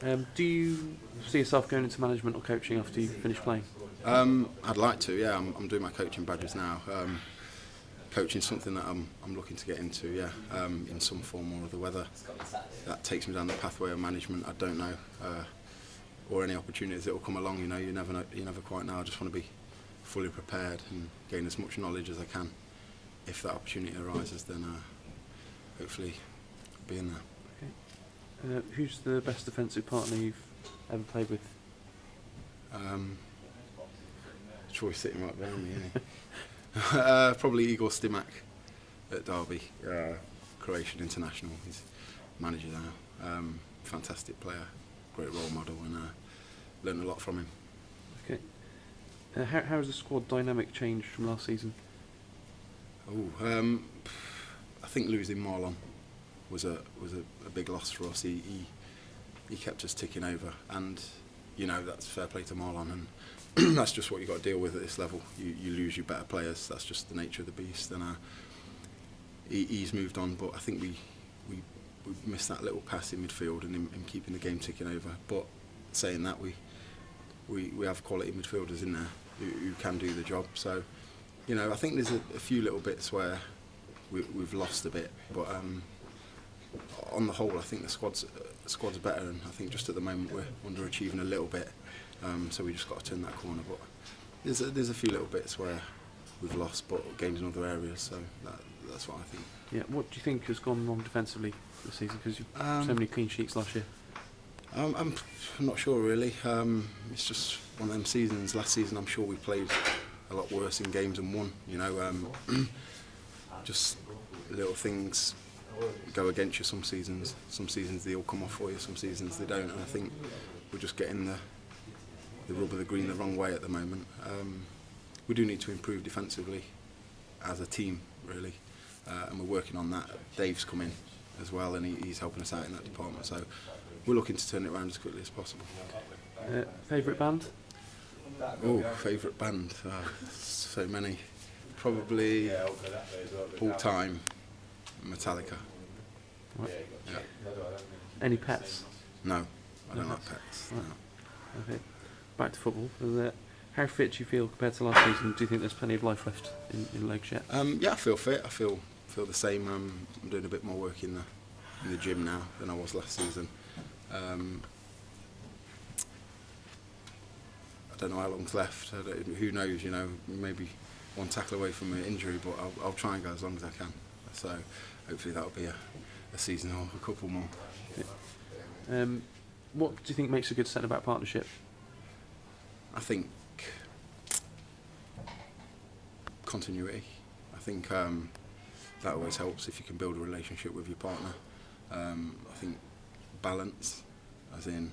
Do you see yourself going into management or coaching after you finish playing? I'd like to, yeah. I'm doing my coaching badges now. Coaching something that I'm looking to get into, yeah, in some form or other. Whether that takes me down the pathway of management, I don't know, or any opportunities that will come along. You never know, you never quite know. I just want to be fully prepared and gain as much knowledge as I can. If that opportunity arises, then hopefully be in there. Who's the best defensive partner you've ever played with? Troy's sitting right behind me, isn't he? Probably Igor Stimac at Derby, Croatian international. He's manager now. Fantastic player, great role model, and learned a lot from him. Okay. How has the squad dynamic changed from last season? I think losing Marlon was a big loss for us. He kept us ticking over, and that's fair play to Marlon, and that's just what you got to deal with at this level. You lose your better players. That's just the nature of the beast. And he's moved on, but I think we missed that little pass in midfield and him keeping the game ticking over. But saying that, we have quality midfielders in there who can do the job. So I think there's a few little bits where we've lost a bit, but on the whole, I think the squad's better, and I think just at the moment we're underachieving a little bit. So we just got to turn that corner. But there's a few little bits where we've lost, but gained in other areas. So that's what I think. Yeah. What do you think has gone wrong defensively this season? Because you've so many clean sheets last year. I'm not sure really. It's just one of them seasons. Last season, I'm sure we played a lot worse in games and won. Just little things go against you some seasons. Some seasons they all come off for you. Some seasons they don't. And I think we're just getting the rub of the green the wrong way at the moment. We do need to improve defensively as a team, really, and we're working on that. Dave's come in as well, and he's helping us out in that department. So we're looking to turn it around as quickly as possible. Favourite band? Favourite band? So many. Probably all time Metallica. Right. Yeah. Any pets? No, I don't No like pets. Right. No. Okay. Back to football. How fit do you feel compared to last season? Do you think there's plenty of life left in legs yet? Yeah, I feel fit. I feel the same. I'm doing a bit more work in the gym now than I was last season. I don't know how long's left. Who knows? Maybe one tackle away from an injury, but I'll try and go as long as I can. So hopefully that'll be a season or a couple more. Okay. What do you think makes a good centre-back partnership? I think continuity. I think that always helps if you can build a relationship with your partner. I think balance, as in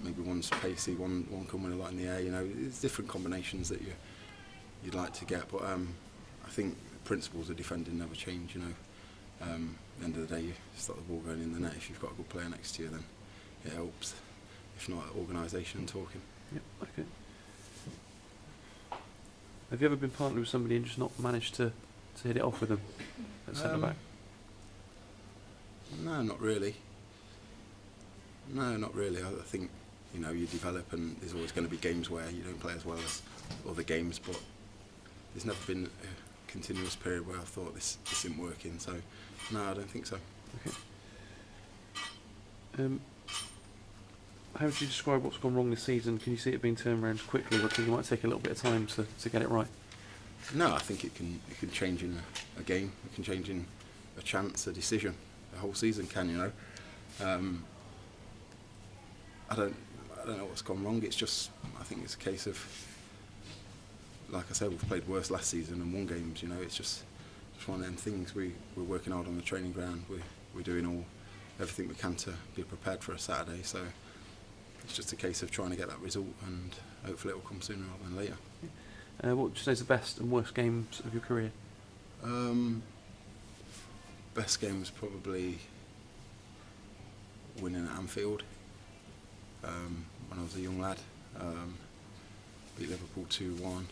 maybe one's pacey, one can win a lot in the air. There's different combinations that you'd like to get, but I think the principles of defending never change. At the end of the day, you start the ball going in the net. If you've got a good player next to you, then it helps. If not, organisation and talking. Yep. Okay. Have you ever been partnered with somebody and just not managed to hit it off with them at centre back? No, not really. No, not really. I think you develop, and there's always going to be games where you don't play as well as other games. But there's never been a continuous period where I thought this isn't working. So no, I don't think so. Okay. How would you describe what's gone wrong this season? Can you see it being turned around quickly, or do you think it might take a little bit of time to get it right? No, I think it can change in a game. It can change in a chance, a decision. The whole season can, I don't know what's gone wrong. It's just, I think it's a case of, like I said, we've played worse last season and won games. It's just one of them things. We're working hard on the training ground. We're doing everything we can to be prepared for a Saturday. So it's just a case of trying to get that result, and hopefully it will come sooner rather than later. What would you say is the best and worst games of your career? Best game was probably winning at Anfield when I was a young lad. Beat Liverpool 2-1.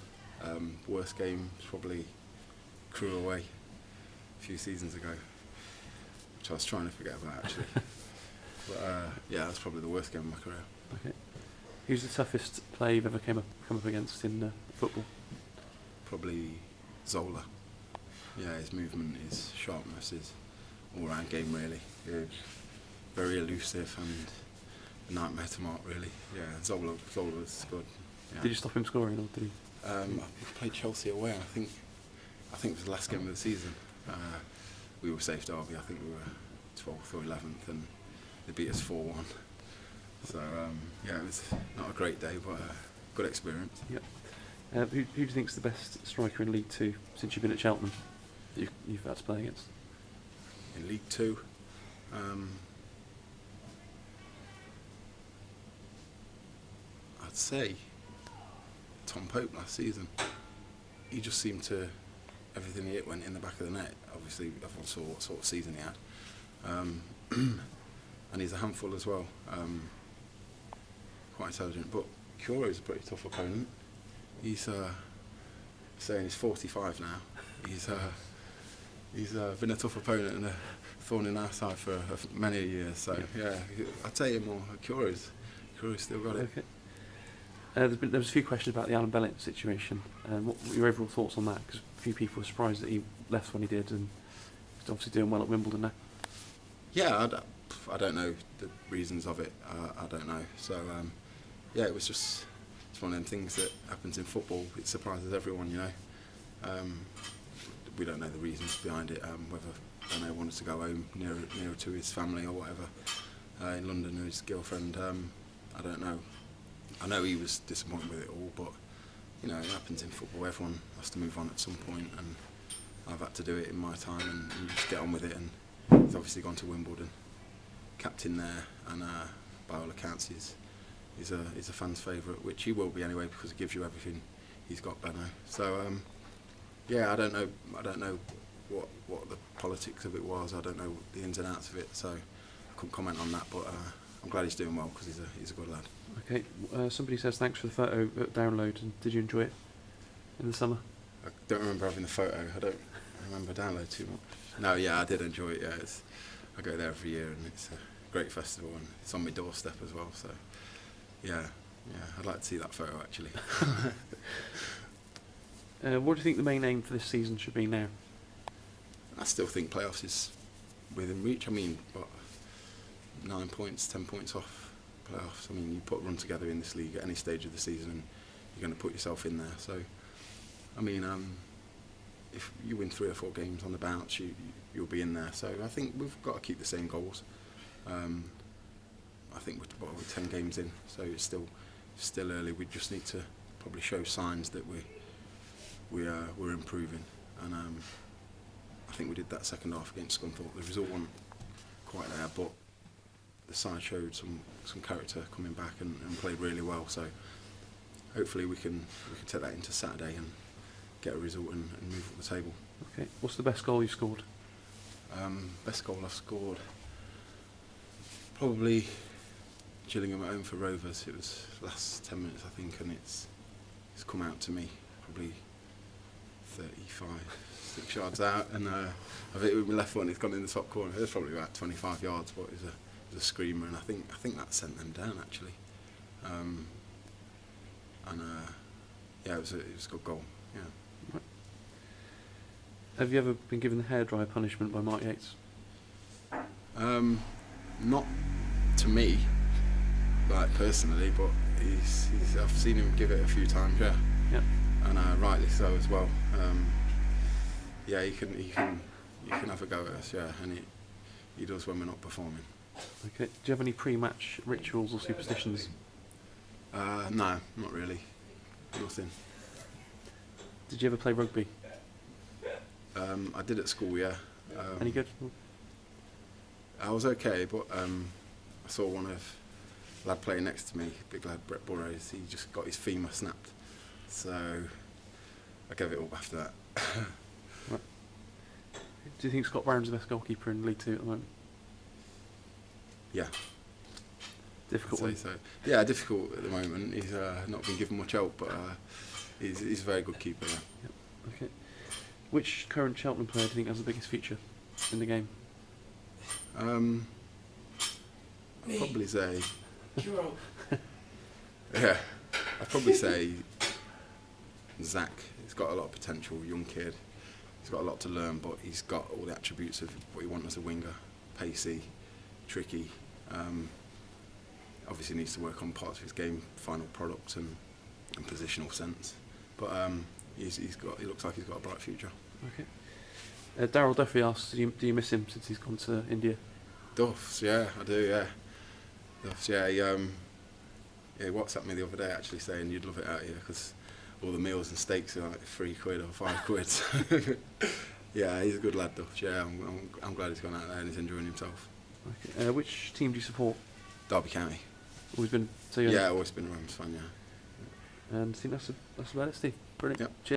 Worst game was probably Crewe away a few seasons ago, which I was trying to forget about actually. But yeah, that's probably the worst game of my career. Okay. Who's the toughest player you've ever come up against in football? Probably Zola. Yeah, his movement, his sharpness, his all-round game really. Yeah, very elusive and a nightmare to mark really. Yeah, Zola was good. Yeah. Did you stop him scoring, or did he? I played Chelsea away. I think it was the last game of the season. We were safe Derby. I think we were 12th or 11th, and they beat us 4-1. So yeah, it was not a great day, but a good experience. Yep. Who do you think's the best striker in League Two since you've been at Cheltenham that you've had to play against? In League Two, I'd say Tom Pope last season. He just seemed to, everything he hit went in the back of the net. Obviously, everyone saw what sort of season he had. And he's a handful as well. Quite intelligent. But Curo's a pretty tough opponent. He's saying he's 45 now. He's been a tough opponent and a thorn in our side for many years. So yeah, I'd say him more. Curo's still got it. Okay. There was a few questions about the Alan Bellett situation. What were your overall thoughts on that? Because a few people were surprised that he left when he did, and he's obviously doing well at Wimbledon now. Yeah, I don't know the reasons of it. I don't know. So yeah, it was just it's one of them things that happens in football. It surprises everyone, you know. We don't know the reasons behind it. Whether he wanted to go home nearer to his family or whatever in London with his girlfriend. I don't know. I know he was disappointed with it all, but you know, it happens in football. Everyone has to move on at some point, and I've had to do it in my time, and you just get on with it. And he's obviously gone to Wimbledon, captain there, and by all accounts, he's a fan's favourite, which he will be anyway because it gives you everything he's got, Benno. So yeah, I don't know what the politics of it was. I don't know the ins and outs of it, so I couldn't comment on that. But I'm glad he's doing well because he's a good lad. Okay, somebody says thanks for the photo download, and did you enjoy it in the summer? I don't remember having the photo. I don't remember download too much. No, yeah, I did enjoy it. Yeah, I go there every year, and it's a great festival, and it's on my doorstep as well. So yeah, I'd like to see that photo actually. What do you think the main aim for this season should be now? I still think playoffs is within reach. I mean, what, 9 points, 10 points off playoffs. I mean, you put a run together in this league at any stage of the season and you're going to put yourself in there. So, I mean, if you win 3 or 4 games on the bounce, you'll be in there. So I think we've got to keep the same goals. I think we're 10 games in, so it's still early. We just need to probably show signs that we're improving. And I think we did that second half against Scunthorpe. The result wasn't quite there, but the side showed some character coming back and played really well. So hopefully we can take that into Saturday and get a result and move up the table. Okay. What's the best goal you've scored? Best goal I've scored? Probably Gillingham at home for Rovers. It was last 10 minutes I think, and it's come out to me probably 6 yards out, and I've hit it with my left foot and it's gone in the top corner. It was probably about 25 yards, but it was a screamer, and I think that sent them down actually. Yeah, it was a good goal. Yeah. Right. Have you ever been given the hairdryer punishment by Mark Yates? Not to me, like personally, but I've seen him give it a few times. Yeah. Yeah. And rightly so as well. Yeah, he can have a go at us. Yeah, and he does when we're not performing. Okay. Do you have any pre-match rituals or superstitions? No, not really. Nothing. Did you ever play rugby? I did at school, yeah. Any good? I was okay, but I saw one of lad playing next to me, big lad Brett Burrows. He just got his femur snapped, so I gave it up after that. Right. Do you think Scott Brown's the best goalkeeper in League Two at the moment? Yeah. Difficult I'd one. say so. Yeah, difficult at the moment. He's not been given much help, but he's a very good keeper. Yeah. Yep. Okay. Which current Cheltenham player do you think has the biggest future in the game? I I'd probably say, yeah, I'd probably say Zach. He's got a lot of potential, young kid. He's got a lot to learn, but he's got all the attributes of what you want as a winger: pacey, tricky. Obviously needs to work on parts of his game, final product and positional sense. But he looks like he's got a bright future. Okay. Darryl Duffy asks, do you miss him since he's gone to India? Duffs, yeah, I do, yeah. Duffs, yeah. He WhatsApped me the other day actually saying you'd love it out here because all the meals and steaks are like £3 or £5. Yeah, he's a good lad, Duffs. Yeah, I'm glad he's gone out there and he's enjoying himself. Okay. Which team do you support? Derby County. Always been so young? Yeah, always been a Rams fan, yeah. And I think that's about it, Steve. Brilliant. Yep. Cheers.